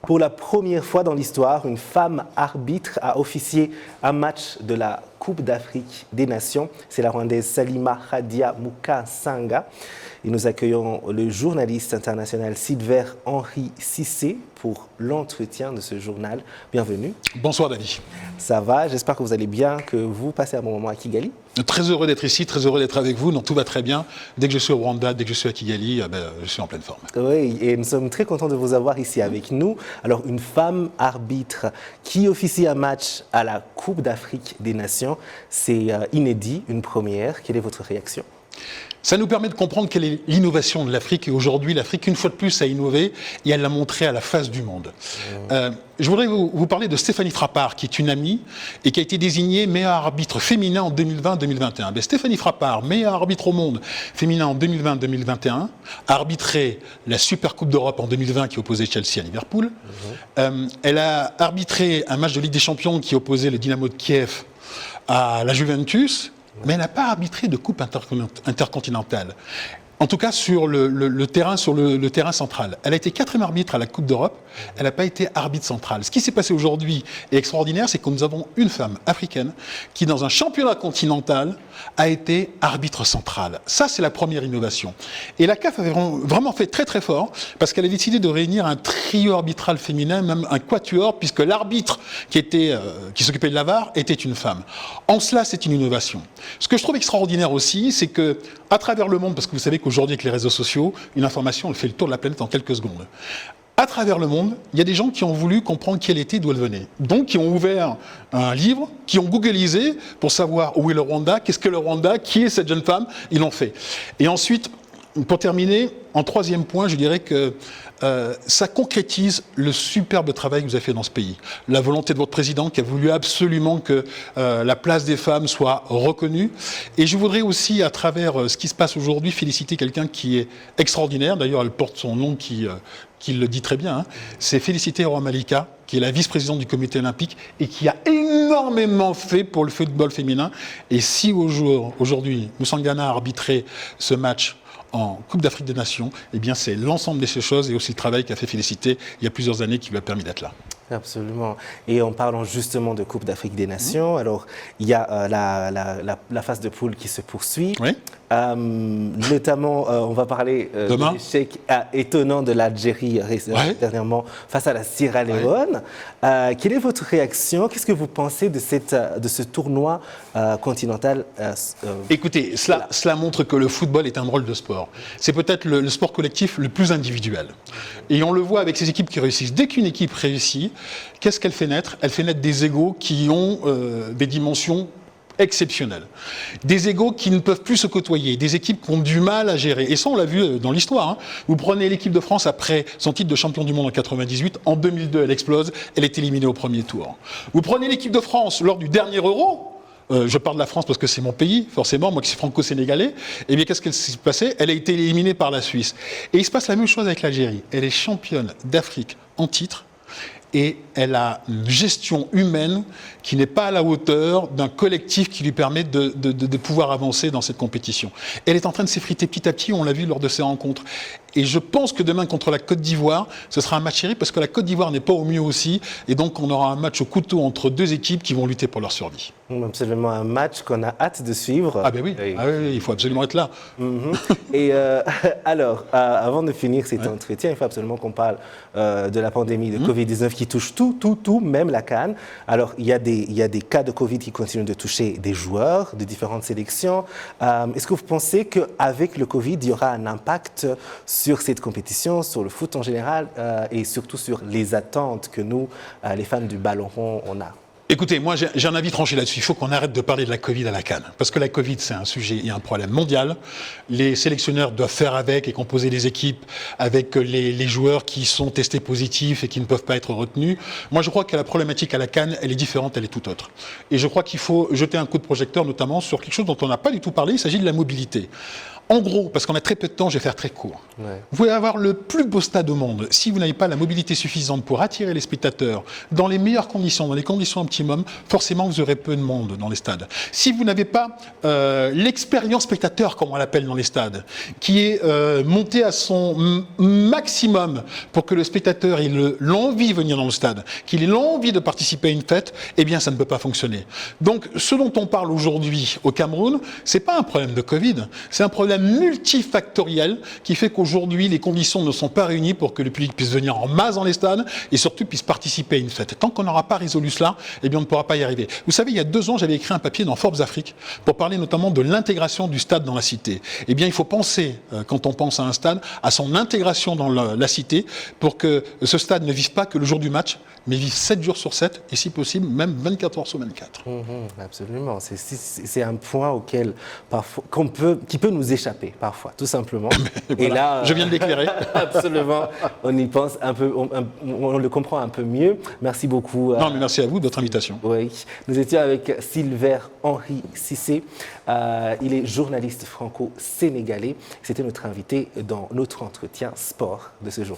Pour la première fois dans l'histoire, une femme arbitre a officié un match de la Coupe d'Afrique des Nations. C'est la Rwandaise Salima Khadia Mukasanga. Et nous accueillons le journaliste international Sylvain Henri Cissé pour l'entretien de ce journal. Bienvenue. Bonsoir David. Ça va, j'espère que vous allez bien, que vous passez un bon moment à Kigali. Très heureux d'être ici, très heureux d'être avec vous. Donc tout va très bien. Dès que je suis au Rwanda, dès que je suis à Kigali, je suis en pleine forme. Oui, et nous sommes très contents de vous avoir ici avec nous. Alors, une femme arbitre qui officie un match à la Coupe d'Afrique des Nations, c'est inédit, une première. Quelle est votre réaction ? Ça nous permet de comprendre quelle est l'innovation de l'Afrique. Et aujourd'hui, l'Afrique, une fois de plus, a innové et elle l'a montré à la face du monde. Je voudrais vous parler de Stéphanie Frappart, qui est une amie et qui a été désignée meilleure arbitre féminin en 2020-2021. Stéphanie Frappart, meilleure arbitre au monde féminin en 2020-2021, a arbitré la Super Coupe d'Europe en 2020 qui opposait Chelsea à Liverpool. Elle a arbitré un match de Ligue des Champions qui opposait le Dynamo de Kiev à la Juventus. Mais elle n'a pas arbitré de coupe intercontinentale. En tout cas, sur le terrain central. Elle a été 4e arbitre à la Coupe d'Europe. Elle n'a pas été arbitre centrale. Ce qui s'est passé aujourd'hui est extraordinaire, c'est que nous avons une femme africaine qui, dans un championnat continental, a été arbitre centrale. Ça, c'est la première innovation. Et la CAF avait vraiment fait très très fort parce qu'elle a décidé de réunir un trio arbitral féminin, même un quatuor, puisque l'arbitre qui s'occupait de la VAR était une femme. En cela, c'est une innovation. Ce que je trouve extraordinaire aussi, c'est que à travers le monde, parce que vous savez qu'aujourd'hui avec les réseaux sociaux, une information elle fait le tour de la planète en quelques secondes. À travers le monde, il y a des gens qui ont voulu comprendre qui elle était, d'où elle venait. Donc, qui ont ouvert un livre, qui ont googlisé pour savoir où est le Rwanda, qu'est-ce que le Rwanda, qui est cette jeune femme, ils l'ont fait. Et ensuite, pour terminer, en 3e point, je dirais que ça concrétise le superbe travail que vous avez fait dans ce pays. La volonté de votre président qui a voulu absolument que la place des femmes soit reconnue. Et je voudrais aussi, à travers ce qui se passe aujourd'hui, féliciter quelqu'un qui est extraordinaire. D'ailleurs, elle porte son nom qui le dit très bien. C'est Félicité Roy Malika, qui est la vice-présidente du comité olympique et qui a énormément fait pour le football féminin. Et si aujourd'hui, Moussangana a arbitré ce match en Coupe d'Afrique des Nations, eh bien c'est l'ensemble de ces choses et aussi le travail qu'a fait Félicité il y a plusieurs années qui lui a permis d'être là. Absolument. Et en parlant justement de Coupe d'Afrique des Nations, alors il y a la phase de poule qui se poursuit. Oui. Notamment, on va parler de l'échec étonnant de l'Algérie dernièrement face à la Sierra Leone. Quelle est votre réaction? Qu'est-ce que vous pensez de ce tournoi continental? Écoutez, cela montre que le football est un drôle de sport. C'est peut-être le sport collectif le plus individuel. Et on le voit avec ces équipes qui réussissent. Dès qu'une équipe réussit, qu'est-ce qu'elle fait naître? Elle fait naître des égos qui ont des dimensions exceptionnelles. Des égos qui ne peuvent plus se côtoyer, des équipes qui ont du mal à gérer. Et ça, on l'a vu dans l'histoire. Vous prenez l'équipe de France après son titre de champion du monde en 98. En 2002, elle explose. Elle est éliminée au premier tour. Vous prenez l'équipe de France lors du dernier Euro. Je parle de la France parce que c'est mon pays, forcément, moi qui suis franco-sénégalais. Eh bien, qu'est-ce qui s'est passé? Elle a été éliminée par la Suisse. Et il se passe la même chose avec l'Algérie. Elle est championne d'Afrique en titre. Et elle a une gestion humaine qui n'est pas à la hauteur d'un collectif qui lui permet de pouvoir avancer dans cette compétition. Elle est en train de s'effriter petit à petit, on l'a vu lors de ces rencontres. Et je pense que demain contre la Côte d'Ivoire, ce sera un match serré parce que la Côte d'Ivoire n'est pas au mieux aussi. Et donc on aura un match au couteau entre deux équipes qui vont lutter pour leur survie. Absolument un match qu'on a hâte de suivre. Ah ben oui, il faut absolument être là. Et alors, avant de finir cet entretien, il faut absolument qu'on parle de la pandémie de Covid-19 qui touche tout, même la CAN. Alors, il y a des cas de Covid qui continuent de toucher des joueurs de différentes sélections. Est-ce que vous pensez qu'avec le Covid, il y aura un impact sur cette compétition, sur le foot en général et surtout sur les attentes que nous, les fans du ballon rond, on a? Écoutez, moi j'ai un avis tranché là-dessus. Il faut qu'on arrête de parler de la Covid à la CAN. Parce que la Covid, c'est un sujet et un problème mondial. Les sélectionneurs doivent faire avec et composer des équipes avec les joueurs qui sont testés positifs et qui ne peuvent pas être retenus. Moi je crois que la problématique à la CAN, elle est différente, elle est tout autre. Et je crois qu'il faut jeter un coup de projecteur notamment sur quelque chose dont on n'a pas du tout parlé, il s'agit de la mobilité. En gros, parce qu'on a très peu de temps, je vais faire très court. Ouais. Vous pouvez avoir le plus beau stade au monde. Si vous n'avez pas la mobilité suffisante pour attirer les spectateurs dans les meilleures conditions, dans les conditions optimum, forcément vous aurez peu de monde dans les stades. Si vous n'avez pas l'expérience spectateur, comme on l'appelle dans les stades, qui est montée à son maximum pour que le spectateur ait l'envie de venir dans le stade, qu'il ait l'envie de participer à une fête, eh bien ça ne peut pas fonctionner. Donc ce dont on parle aujourd'hui au Cameroun, c'est pas un problème de Covid, c'est un problème multifactoriel qui fait qu'aujourd'hui les conditions ne sont pas réunies pour que le public puisse venir en masse dans les stades et surtout puisse participer à une fête. Tant qu'on n'aura pas résolu cela, eh bien on ne pourra pas y arriver. Vous savez, il y a 2 ans, j'avais écrit un papier dans Forbes Afrique pour parler notamment de l'intégration du stade dans la cité. Eh bien il faut penser, quand on pense à un stade, à son intégration dans la cité pour que ce stade ne vive pas que le jour du match, mais vive 7 jours sur 7 et si possible même 24 heures sur 24. Absolument, c'est un point auquel parfois, qui peut nous échapper parfois, tout simplement. Voilà, et là, je viens de l'éclairer. Absolument, on y pense un peu, on le comprend un peu mieux. Merci beaucoup. Non, mais merci à vous de votre invitation. Oui, nous étions avec Silver Henri Cissé. Il est journaliste franco-sénégalais. C'était notre invité dans notre entretien sport de ce jour.